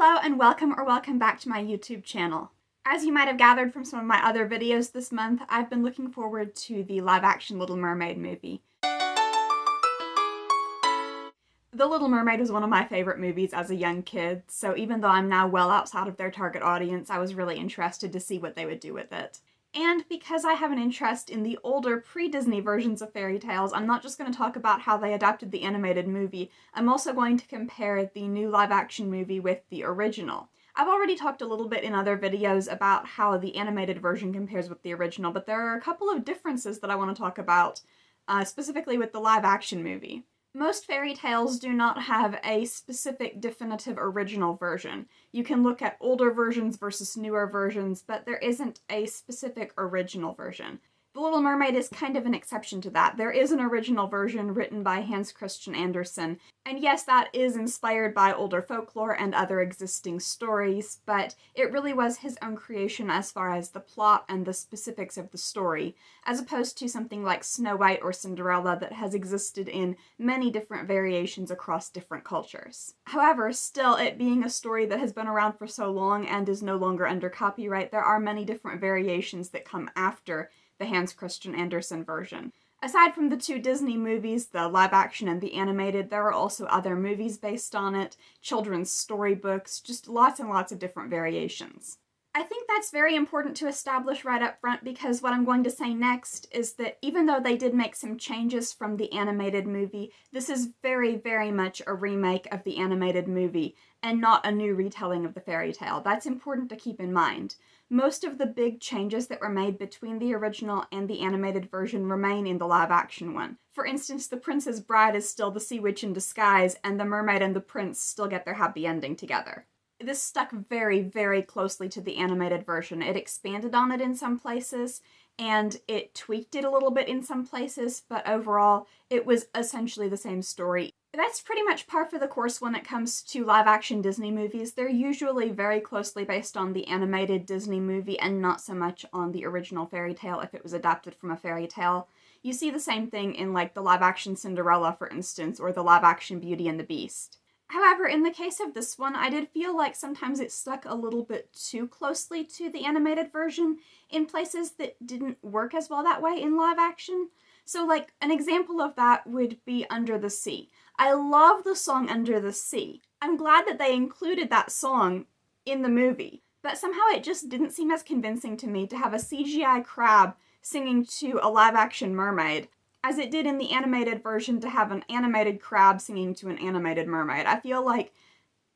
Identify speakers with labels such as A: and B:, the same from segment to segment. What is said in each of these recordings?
A: Hello and welcome back to my YouTube channel. As you might have gathered from some of my other videos this month, I've been looking forward to the live-action Little Mermaid movie. The Little Mermaid was one of my favorite movies as a young kid, so even though I'm now well outside of their target audience, I was really interested to see what they would do with it. And because I have an interest in the older pre-Disney versions of fairy tales, I'm not just going to talk about how they adapted the animated movie, I'm also going to compare the new live-action movie with the original. I've already talked a little bit in other videos about how the animated version compares with the original, but there are a couple of differences that I want to talk about, specifically with the live-action movie. Most fairy tales do not have a specific definitive original version. You can look at older versions versus newer versions, but there isn't a specific original version. The Little Mermaid is kind of an exception to that. There is an original version written by Hans Christian Andersen, and yes, that is inspired by older folklore and other existing stories, but it really was his own creation as far as the plot and the specifics of the story, as opposed to something like Snow White or Cinderella that has existed in many different variations across different cultures. However, still, it being a story that has been around for so long and is no longer under copyright, there are many different variations that come after the Hans Christian Andersen version. Aside from the two Disney movies, the live-action and the animated, there are also other movies based on it, children's storybooks, just lots and lots of different variations. I think that's very important to establish right up front because what I'm going to say next is that even though they did make some changes from the animated movie, this is very, very much a remake of the animated movie and not a new retelling of the fairy tale. That's important to keep in mind. Most of the big changes that were made between the original and the animated version remain in the live-action one. For instance, the Princess Bride is still the Sea Witch in disguise, and the mermaid and the prince still get their happy ending together. This stuck very, very closely to the animated version. It expanded on it in some places, and it tweaked it a little bit in some places, but overall, it was essentially the same story. That's pretty much par for the course when it comes to live-action Disney movies. They're usually very closely based on the animated Disney movie and not so much on the original fairy tale if it was adapted from a fairy tale. You see the same thing in like the live-action Cinderella, for instance, or the live-action Beauty and the Beast. However, in the case of this one, I did feel like sometimes it stuck a little bit too closely to the animated version in places that didn't work as well that way in live action. So like, an example of that would be Under the Sea. I love the song Under the Sea. I'm glad that they included that song in the movie, but somehow it just didn't seem as convincing to me to have a CGI crab singing to a live-action mermaid as it did in the animated version to have an animated crab singing to an animated mermaid. I feel like,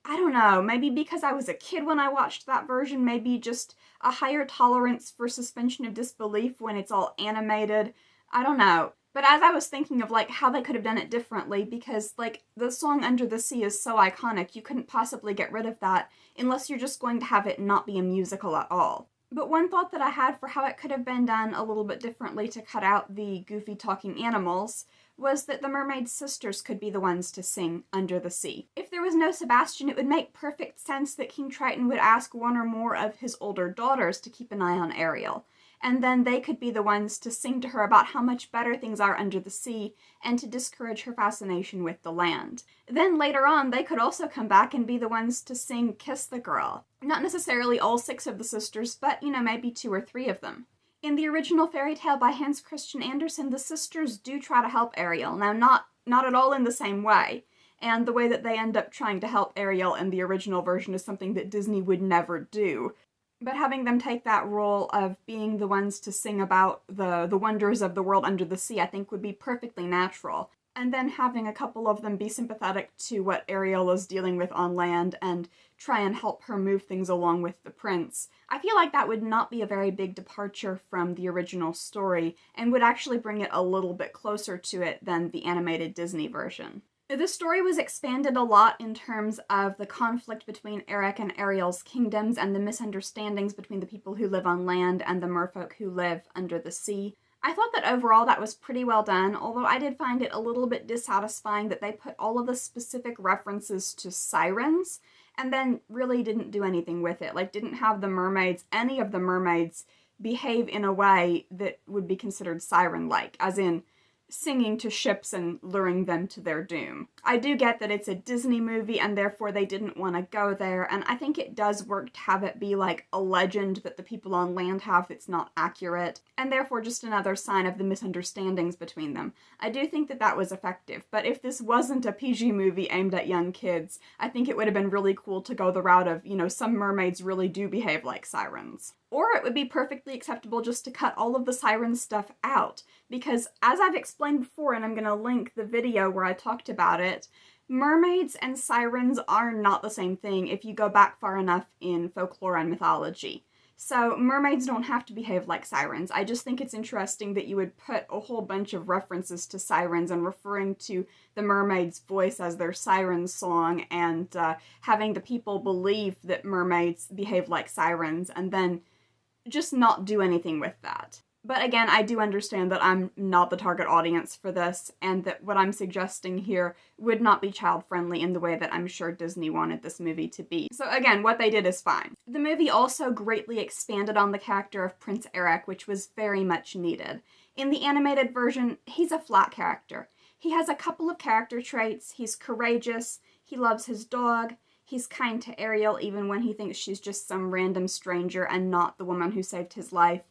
A: I don't know, maybe because I was a kid when I watched that version, maybe just a higher tolerance for suspension of disbelief when it's all animated. I don't know. But as I was thinking of like how they could have done it differently, because like the song Under the Sea is so iconic, you couldn't possibly get rid of that unless you're just going to have it not be a musical at all. But one thought that I had for how it could have been done a little bit differently to cut out the goofy talking animals was that the mermaid sisters could be the ones to sing Under the Sea. If there was no Sebastian, it would make perfect sense that King Triton would ask one or more of his older daughters to keep an eye on Ariel, and then they could be the ones to sing to her about how much better things are under the sea and to discourage her fascination with the land. Then later on, they could also come back and be the ones to sing Kiss the Girl. Not necessarily all 6 of the sisters, but, maybe 2 or 3 of them. In the original fairy tale by Hans Christian Andersen, the sisters do try to help Ariel. Now, not at all in the same way, and the way that they end up trying to help Ariel in the original version is something that Disney would never do. But having them take that role of being the ones to sing about the wonders of the world under the sea, I think would be perfectly natural. And then having a couple of them be sympathetic to what Ariel is dealing with on land and try and help her move things along with the prince. I feel like that would not be a very big departure from the original story and would actually bring it a little bit closer to it than the animated Disney version. The story was expanded a lot in terms of the conflict between Eric and Ariel's kingdoms and the misunderstandings between the people who live on land and the merfolk who live under the sea. I thought that overall that was pretty well done, although I did find it a little bit dissatisfying that they put all of the specific references to sirens and then really didn't do anything with it. Like, didn't have any of the mermaids behave in a way that would be considered siren-like, as in singing to ships and luring them to their doom. I do get that it's a Disney movie and therefore they didn't want to go there, and I think it does work to have it be like a legend that the people on land have that's not accurate, and therefore just another sign of the misunderstandings between them. I do think that that was effective, but if this wasn't a PG movie aimed at young kids, I think it would have been really cool to go the route of, some mermaids really do behave like sirens. Or it would be perfectly acceptable just to cut all of the siren stuff out, because as I've explained before, and I'm going to link the video where I talked about it, mermaids and sirens are not the same thing if you go back far enough in folklore and mythology. So mermaids don't have to behave like sirens. I just think it's interesting that you would put a whole bunch of references to sirens and referring to the mermaid's voice as their siren song and having the people believe that mermaids behave like sirens and then just not do anything with that. But again, I do understand that I'm not the target audience for this, and that what I'm suggesting here would not be child-friendly in the way that I'm sure Disney wanted this movie to be. So again, what they did is fine. The movie also greatly expanded on the character of Prince Eric, which was very much needed. In the animated version, he's a flat character. He has a couple of character traits. He's courageous, he loves his dog, he's kind to Ariel even when he thinks she's just some random stranger and not the woman who saved his life.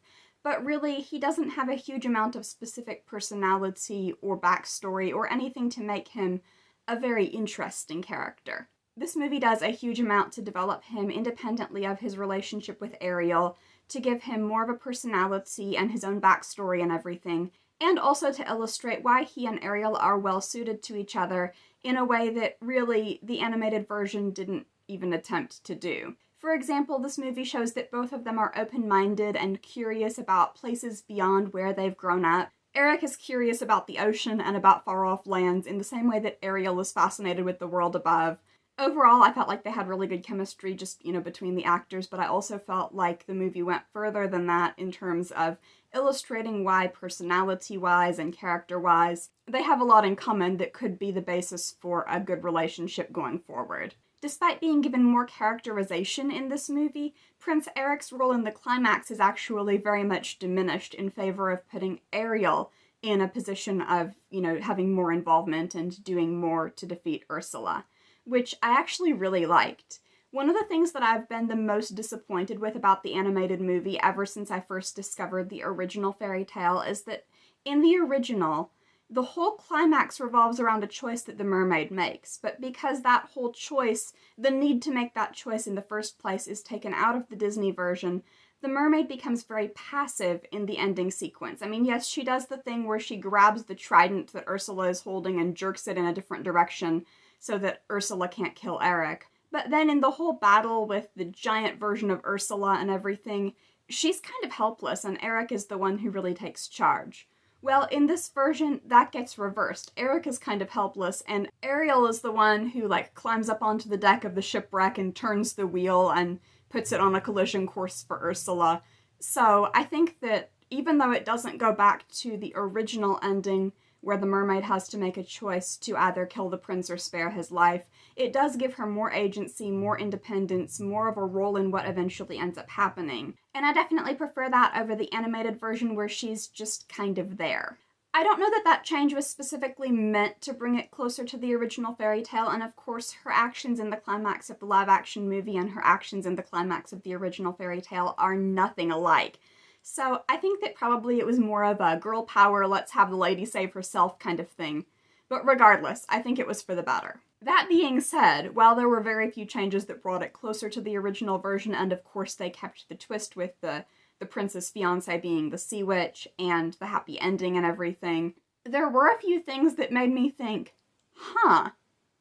A: But really, he doesn't have a huge amount of specific personality or backstory or anything to make him a very interesting character. This movie does a huge amount to develop him independently of his relationship with Ariel, to give him more of a personality and his own backstory and everything, and also to illustrate why he and Ariel are well suited to each other in a way that really the animated version didn't even attempt to do. For example, this movie shows that both of them are open-minded and curious about places beyond where they've grown up. Eric is curious about the ocean and about far-off lands in the same way that Ariel is fascinated with the world above. Overall, I felt like they had really good chemistry just, between the actors, but I also felt like the movie went further than that in terms of illustrating why personality-wise and character-wise they have a lot in common that could be the basis for a good relationship going forward. Despite being given more characterization in this movie, Prince Eric's role in the climax is actually very much diminished in favor of putting Ariel in a position of, having more involvement and doing more to defeat Ursula, which I actually really liked. One of the things that I've been the most disappointed with about the animated movie ever since I first discovered the original fairy tale is that in the original, the whole climax revolves around a choice that the mermaid makes, but because that whole choice, the need to make that choice in the first place, is taken out of the Disney version, the mermaid becomes very passive in the ending sequence. I mean, yes, she does the thing where she grabs the trident that Ursula is holding and jerks it in a different direction so that Ursula can't kill Eric. But then in the whole battle with the giant version of Ursula and everything, she's kind of helpless, and Eric is the one who really takes charge. Well, in this version, that gets reversed. Eric is kind of helpless, and Ariel is the one who, climbs up onto the deck of the shipwreck and turns the wheel and puts it on a collision course for Ursula. So I think that even though it doesn't go back to the original ending, where the mermaid has to make a choice to either kill the prince or spare his life, it does give her more agency, more independence, more of a role in what eventually ends up happening. And I definitely prefer that over the animated version where she's just kind of there. I don't know that that change was specifically meant to bring it closer to the original fairy tale, and of course her actions in the climax of the live-action movie and her actions in the climax of the original fairy tale are nothing alike. So I think that probably it was more of a girl power, let's have the lady save herself kind of thing. But regardless, I think it was for the better. That being said, while there were very few changes that brought it closer to the original version, and of course they kept the twist with the prince's fiancé being the sea witch and the happy ending and everything, there were a few things that made me think,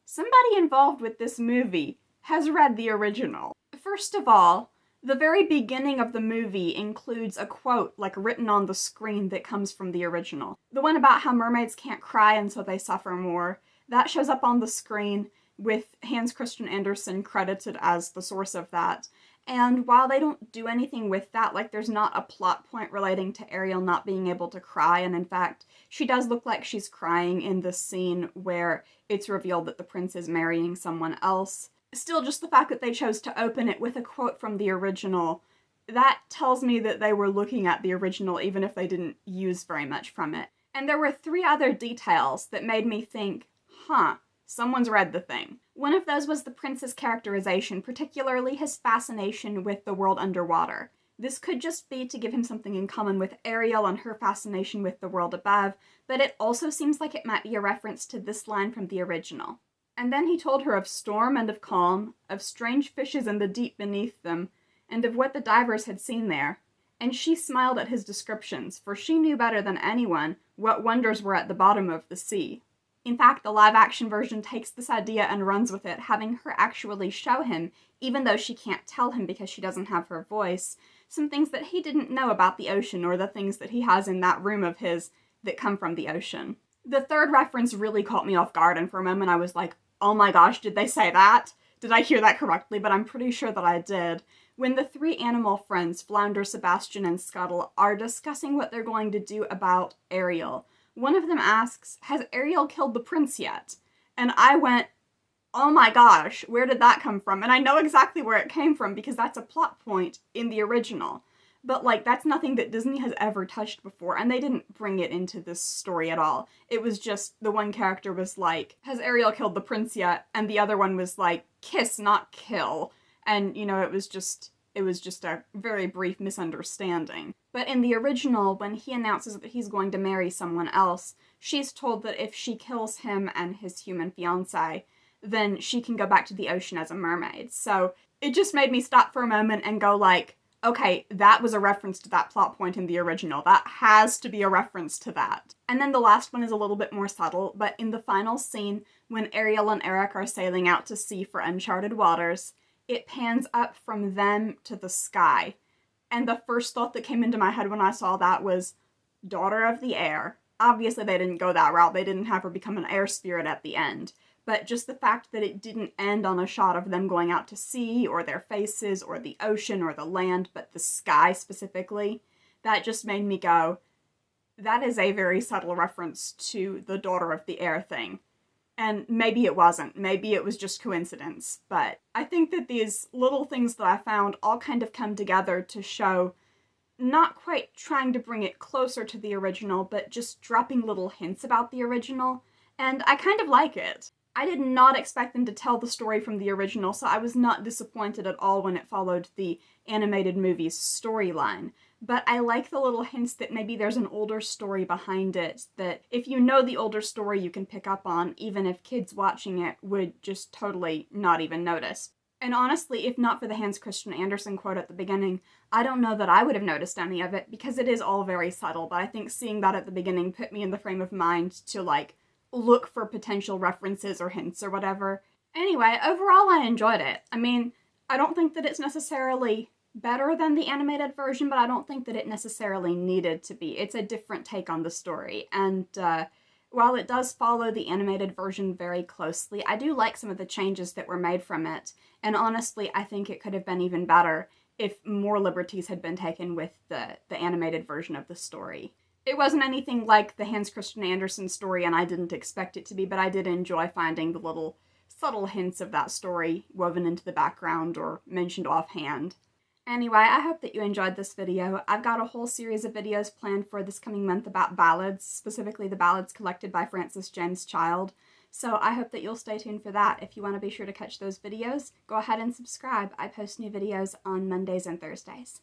A: somebody involved with this movie has read the original. First of all, the very beginning of the movie includes a quote, written on the screen that comes from the original. The one about how mermaids can't cry and so they suffer more. That shows up on the screen with Hans Christian Andersen credited as the source of that. And while they don't do anything with that, there's not a plot point relating to Ariel not being able to cry, and in fact, she does look like she's crying in the scene where it's revealed that the prince is marrying someone else. Still, just the fact that they chose to open it with a quote from the original, that tells me that they were looking at the original even if they didn't use very much from it. And there were 3 other details that made me think, huh, someone's read the thing. One of those was the prince's characterization, particularly his fascination with the world underwater. This could just be to give him something in common with Ariel and her fascination with the world above, but it also seems like it might be a reference to this line from the original. And then he told her of storm and of calm, of strange fishes in the deep beneath them, and of what the divers had seen there. And she smiled at his descriptions, for she knew better than anyone what wonders were at the bottom of the sea. In fact, the live-action version takes this idea and runs with it, having her actually show him, even though she can't tell him because she doesn't have her voice, some things that he didn't know about the ocean or the things that he has in that room of his that come from the ocean. The third reference really caught me off guard, and for a moment I was like, oh my gosh, did they say that? Did I hear that correctly? But I'm pretty sure that I did. When the 3 animal friends, Flounder, Sebastian, and Scuttle, are discussing what they're going to do about Ariel, one of them asks, has Ariel killed the prince yet? And I went, oh my gosh, where did that come from? And I know exactly where it came from because that's a plot point in the original. But, like, that's nothing that Disney has ever touched before, and they didn't bring it into this story at all. It was just, the one character was like, has Ariel killed the prince yet? And the other one was like, kiss, not kill. And, you know, it was just a very brief misunderstanding. But in the original, when he announces that he's going to marry someone else, she's told that if she kills him and his human fiancé, then she can go back to the ocean as a mermaid. So it just made me stop for a moment and go like, okay, that was a reference to that plot point in the original. That has to be a reference to that. And then the last one is a little bit more subtle, but in the final scene, when Ariel and Eric are sailing out to sea for uncharted waters, it pans up from them to the sky. And the first thought that came into my head when I saw that was, daughter of the air. Obviously they didn't go that route. They didn't have her become an air spirit at the end. But just the fact that it didn't end on a shot of them going out to sea, or their faces, or the ocean, or the land, but the sky specifically, that just made me go, that is a very subtle reference to the daughter of the air thing. And maybe it wasn't. Maybe it was just coincidence. But I think that these little things that I found all kind of come together to show not quite trying to bring it closer to the original, but just dropping little hints about the original. And I kind of like it. I did not expect them to tell the story from the original, so I was not disappointed at all when it followed the animated movie's storyline. But I like the little hints that maybe there's an older story behind it, that if you know the older story you can pick up on, even if kids watching it would just totally not even notice. And honestly, if not for the Hans Christian Andersen quote at the beginning, I don't know that I would have noticed any of it, because it is all very subtle, but I think seeing that at the beginning put me in the frame of mind to, like, look for potential references or hints or whatever. Anyway, overall I enjoyed it. I mean, I don't think that it's necessarily better than the animated version, but I don't think that it necessarily needed to be. It's a different take on the story, and while it does follow the animated version very closely, I do like some of the changes that were made from it, and honestly, I think it could have been even better if more liberties had been taken with the animated version of the story. It wasn't anything like the Hans Christian Andersen story, and I didn't expect it to be, but I did enjoy finding the little subtle hints of that story woven into the background or mentioned offhand. Anyway, I hope that you enjoyed this video. I've got a whole series of videos planned for this coming month about ballads, specifically the ballads collected by Francis James Child, so I hope that you'll stay tuned for that. If you want to be sure to catch those videos, go ahead and subscribe. I post new videos on Mondays and Thursdays.